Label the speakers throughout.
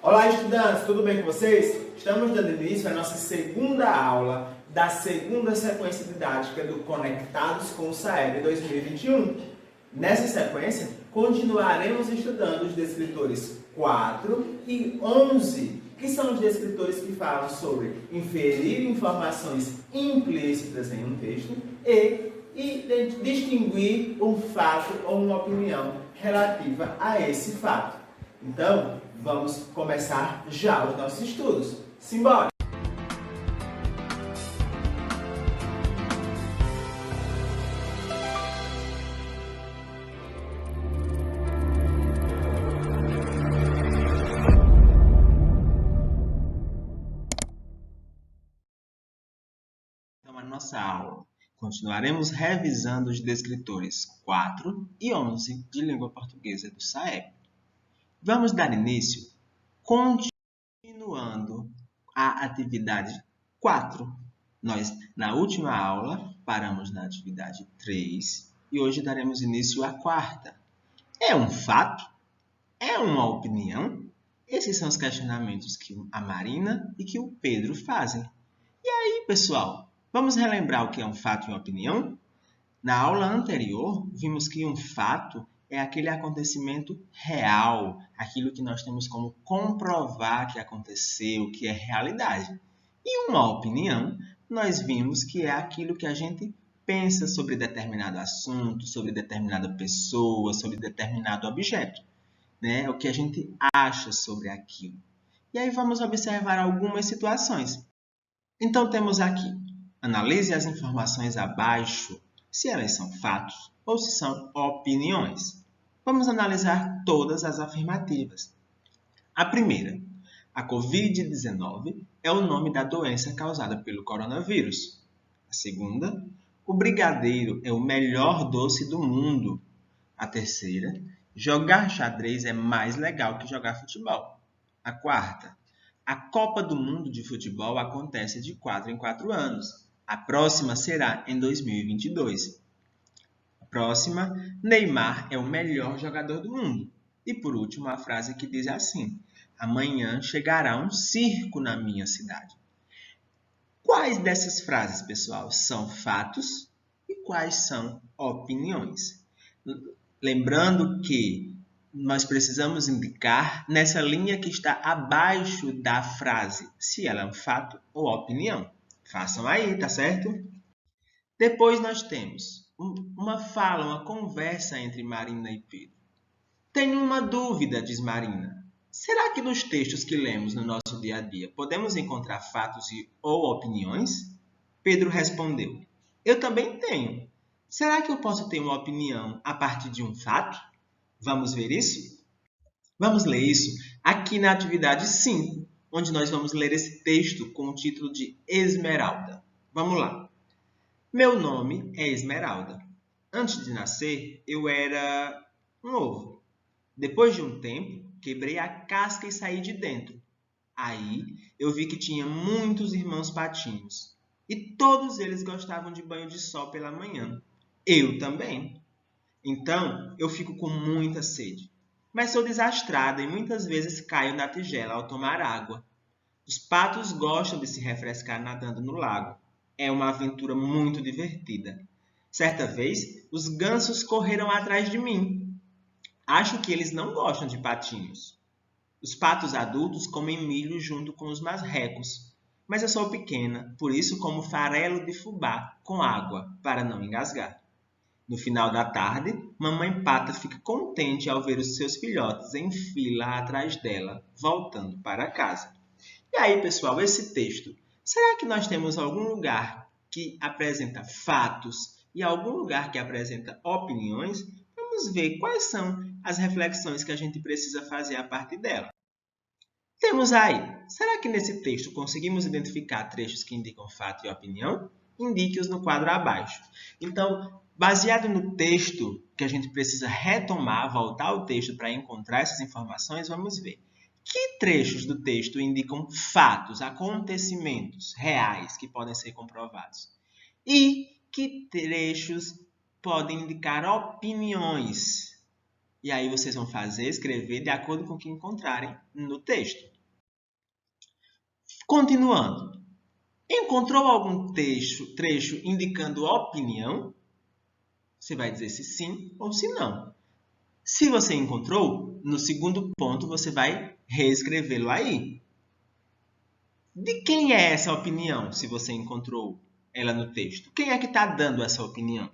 Speaker 1: Olá, estudantes, tudo bem com vocês? Estamos dando início à nossa segunda aula da segunda sequência didática do Conectados com o SAEB 2021. Nessa sequência, continuaremos estudando os descritores 4 e 11, que são os descritores que falam sobre inferir informações implícitas em um texto e distinguir um fato ou uma opinião relativa a esse fato. Então, vamos começar já os nossos estudos. Simbora! Então, a nossa aula. Continuaremos revisando os descritores 4 e 11 de língua portuguesa do SAEB. Vamos dar início continuando a atividade 4. Nós, na última aula, paramos na atividade 3 e hoje daremos início à quarta. É um fato? É uma opinião? Esses são os questionamentos que a Marina e que o Pedro fazem. E aí, pessoal, vamos relembrar o que é um fato e uma opinião? Na aula anterior, vimos que um fato é aquele acontecimento real, aquilo que nós temos como comprovar que aconteceu, que é realidade. E uma opinião, nós vimos que é aquilo que a gente pensa sobre determinado assunto, sobre determinada pessoa, sobre determinado objeto, né? O que a gente acha sobre aquilo. E aí vamos observar algumas situações. Então temos aqui, analise as informações abaixo, se elas são fatos ou se são opiniões. Vamos analisar todas as afirmativas. A primeira, a Covid-19 é o nome da doença causada pelo coronavírus. A segunda, o brigadeiro é o melhor doce do mundo. A terceira, jogar xadrez é mais legal que jogar futebol. A quarta, a Copa do Mundo de Futebol acontece de 4 em 4 anos. A próxima será em 2022. A próxima, Neymar é o melhor jogador do mundo. E por último, a frase que diz assim: amanhã chegará um circo na minha cidade. Quais dessas frases, pessoal, são fatos e quais são opiniões? Lembrando que nós precisamos indicar nessa linha que está abaixo da frase, se ela é um fato ou opinião. Façam aí, tá certo? Depois nós temos uma fala, uma conversa entre Marina e Pedro. Tenho uma dúvida, diz Marina. Será que nos textos que lemos no nosso dia a dia podemos encontrar fatos ou opiniões? Pedro respondeu, eu também tenho. Será que eu posso ter uma opinião a partir de um fato? Vamos ver isso? Vamos ler isso aqui na atividade 5, onde nós vamos ler esse texto com o título de Esmeralda. Vamos lá. Meu nome é Esmeralda. Antes de nascer, eu era um ovo. Depois de um tempo, quebrei a casca e saí de dentro. Aí, eu vi que tinha muitos irmãos patinhos. E todos eles gostavam de banho de sol pela manhã. Eu também. Então, eu fico com muita sede. Mas sou desastrada e muitas vezes caio na tigela ao tomar água. Os patos gostam de se refrescar nadando no lago. É uma aventura muito divertida. Certa vez, os gansos correram atrás de mim. Acho que eles não gostam de patinhos. Os patos adultos comem milho junto com os marrecos. Mas eu sou pequena, por isso como farelo de fubá com água, para não engasgar. No final da tarde, mamãe pata fica contente ao ver os seus filhotes em fila atrás dela, voltando para casa. E aí, pessoal, esse texto, será que nós temos algum lugar que apresenta fatos e algum lugar que apresenta opiniões? Vamos ver quais são as reflexões que a gente precisa fazer a partir dela. Temos aí, será que nesse texto conseguimos identificar trechos que indicam fato e opinião? Indique-os no quadro abaixo. Então, baseado no texto que a gente precisa retomar, voltar ao texto para encontrar essas informações, vamos ver. Que trechos do texto indicam fatos, acontecimentos reais que podem ser comprovados? E que trechos podem indicar opiniões? E aí vocês vão escrever de acordo com o que encontrarem no texto. Continuando. Encontrou algum trecho indicando opinião? Você vai dizer se sim ou se não. Se você encontrou, no segundo ponto você vai reescrevê-lo aí. De quem é essa opinião, se você encontrou ela no texto? Quem é que está dando essa opinião?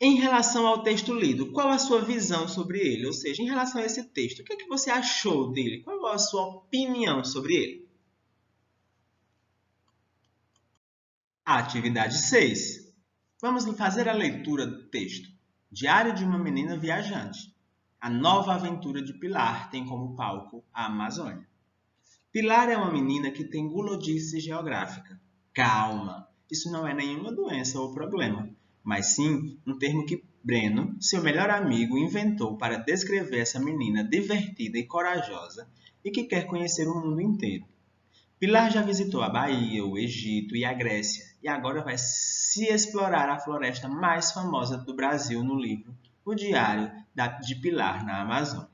Speaker 1: Em relação ao texto lido, qual a sua visão sobre ele? Ou seja, em relação a esse texto, o que é que você achou dele? Qual a sua opinião sobre ele? Atividade 6. Vamos fazer a leitura do texto. Diário de uma menina viajante. A nova aventura de Pilar tem como palco a Amazônia. Pilar é uma menina que tem gulodice geográfica. Calma, isso não é nenhuma doença ou problema, mas sim um termo que Breno, seu melhor amigo, inventou para descrever essa menina divertida e corajosa e que quer conhecer o mundo inteiro. Pilar já visitou a Bahia, o Egito e a Grécia e agora vai se explorar a floresta mais famosa do Brasil no livro O Diário de Pilar na Amazônia.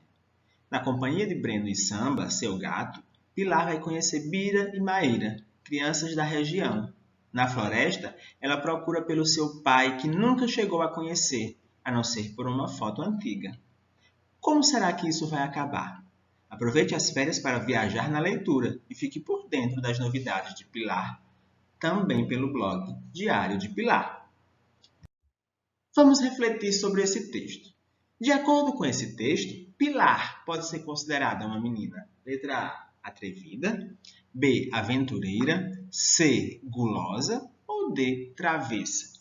Speaker 1: Na companhia de Breno e Samba, seu gato, Pilar vai conhecer Bira e Maíra, crianças da região. Na floresta, ela procura pelo seu pai que nunca chegou a conhecer, a não ser por uma foto antiga. Como será que isso vai acabar? Aproveite as férias para viajar na leitura e fique por dentro das novidades de Pilar, também pelo blog Diário de Pilar. Vamos refletir sobre esse texto. De acordo com esse texto, Pilar pode ser considerada uma menina, letra A, atrevida, B, aventureira, C, gulosa ou D, travessa.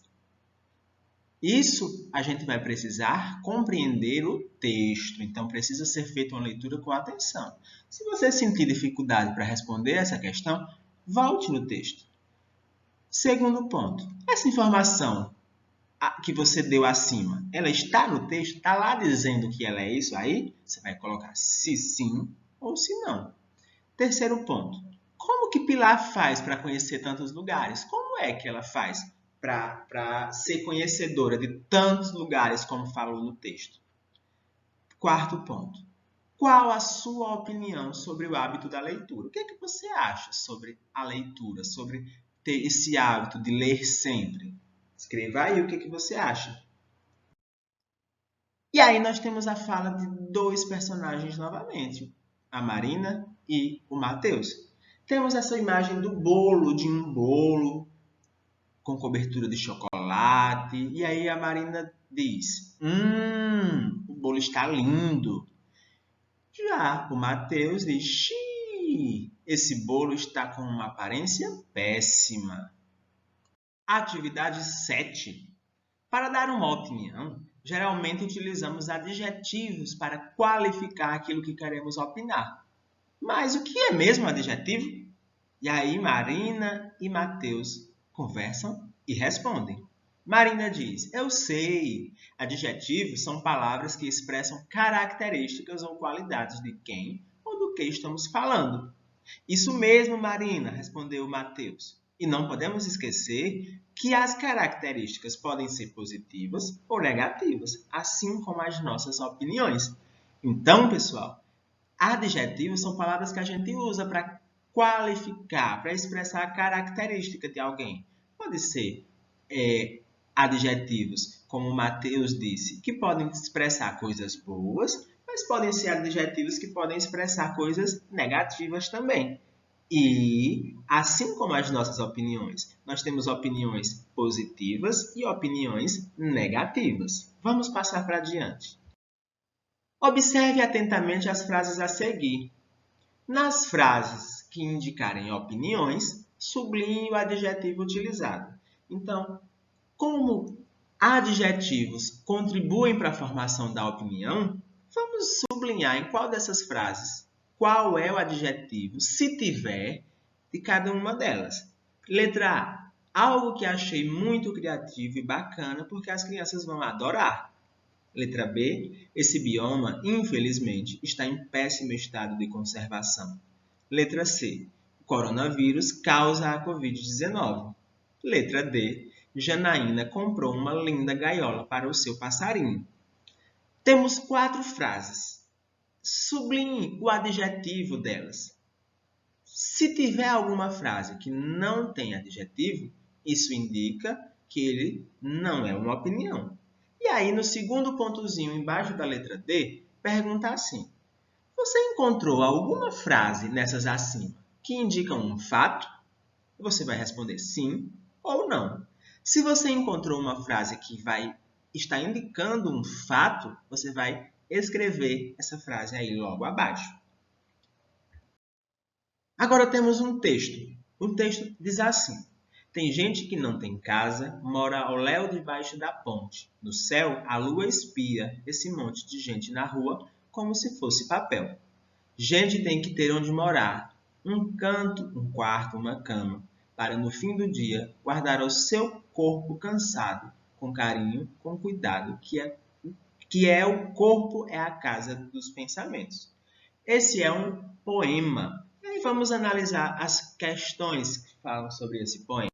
Speaker 1: Isso a gente vai precisar compreender o texto, então precisa ser feita uma leitura com atenção. Se você sentir dificuldade para responder essa questão, volte no texto. Segundo ponto, essa informação que você deu acima, ela está no texto? Está lá dizendo que ela é isso aí? Você vai colocar se sim ou se não. Terceiro ponto, como que Pilar faz para conhecer tantos lugares? Como é que ela faz para ser conhecedora de tantos lugares como falou no texto? Quarto ponto, qual a sua opinião sobre o hábito da leitura? O que é que você acha sobre a leitura, sobre ter esse hábito de ler sempre? Escreva aí o que você acha. E aí nós temos a fala de dois personagens novamente, a Marina e o Matheus. Temos essa imagem do bolo, de um bolo com cobertura de chocolate. E aí a Marina diz, o bolo está lindo. Já o Matheus diz, xiii, esse bolo está com uma aparência péssima. Atividade 7. Para dar uma opinião, geralmente utilizamos adjetivos para qualificar aquilo que queremos opinar. Mas o que é mesmo adjetivo? E aí Marina e Matheus conversam e respondem. Marina diz, eu sei. Adjetivos são palavras que expressam características ou qualidades de quem ou do que estamos falando. Isso mesmo, Marina, respondeu Matheus. E não podemos esquecer que as características podem ser positivas ou negativas, assim como as nossas opiniões. Então, pessoal, adjetivos são palavras que a gente usa para qualificar, para expressar a característica de alguém. Pode ser adjetivos, como o Matheus disse, que podem expressar coisas boas, mas podem ser adjetivos que podem expressar coisas negativas também. E, assim como as nossas opiniões, nós temos opiniões positivas e opiniões negativas. Vamos passar para adiante. Observe atentamente as frases a seguir. Nas frases que indicarem opiniões, sublinhe o adjetivo utilizado. Então, como adjetivos contribuem para a formação da opinião, vamos sublinhar em qual dessas frases qual é o adjetivo, se tiver, de cada uma delas. Letra A. Algo que achei muito criativo e bacana porque as crianças vão adorar. Letra B. Esse bioma, infelizmente, está em péssimo estado de conservação. Letra C. O coronavírus causa a Covid-19. Letra D. Janaína comprou uma linda gaiola para o seu passarinho. Temos 4 frases. Sublinhe o adjetivo delas. Se tiver alguma frase que não tem adjetivo, isso indica que ele não é uma opinião. E aí, no segundo pontozinho embaixo da letra D, pergunta assim: você encontrou alguma frase nessas acima que indicam um fato? Você vai responder sim ou não. Se você encontrou uma frase que está indicando um fato, você vai escrever essa frase aí logo abaixo. Agora temos um texto. O texto diz assim: tem gente que não tem casa, mora ao léu debaixo da ponte. No céu, a lua espia esse monte de gente na rua como se fosse papel. Gente tem que ter onde morar, um canto, um quarto, uma cama, para no fim do dia guardar o seu corpo cansado, com carinho, com cuidado, o corpo é a casa dos pensamentos. Esse é um poema. E aí vamos analisar as questões que falam sobre esse poema.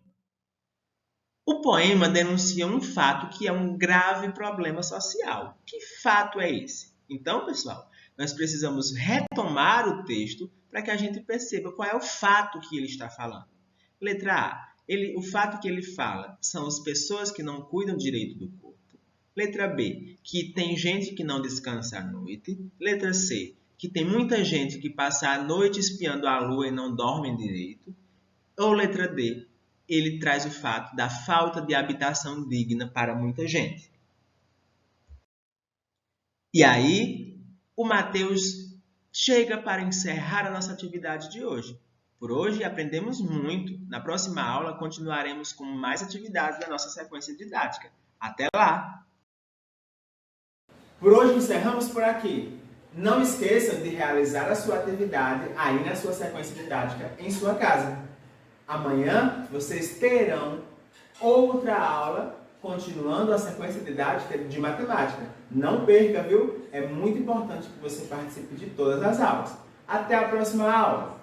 Speaker 1: O poema denuncia um fato que é um grave problema social. Que fato é esse? Então, pessoal, nós precisamos retomar o texto para que a gente perceba qual é o fato que ele está falando. Letra A. O fato que ele fala são as pessoas que não cuidam direito do corpo. Letra B. Que tem gente que não descansa à noite. Letra C. Que tem muita gente que passa a noite espiando a lua e não dorme direito. Ou letra D. Ele traz o fato da falta de habitação digna para muita gente. E aí, o Mateus chega para encerrar a nossa atividade de hoje. Por hoje aprendemos muito. Na próxima aula continuaremos com mais atividades da nossa sequência didática. Até lá! Por hoje encerramos por aqui. Não esqueçam de realizar a sua atividade aí na sua sequência didática em sua casa. Amanhã vocês terão outra aula continuando a sequência didática de matemática. Não perca, viu? É muito importante que você participe de todas as aulas. Até a próxima aula!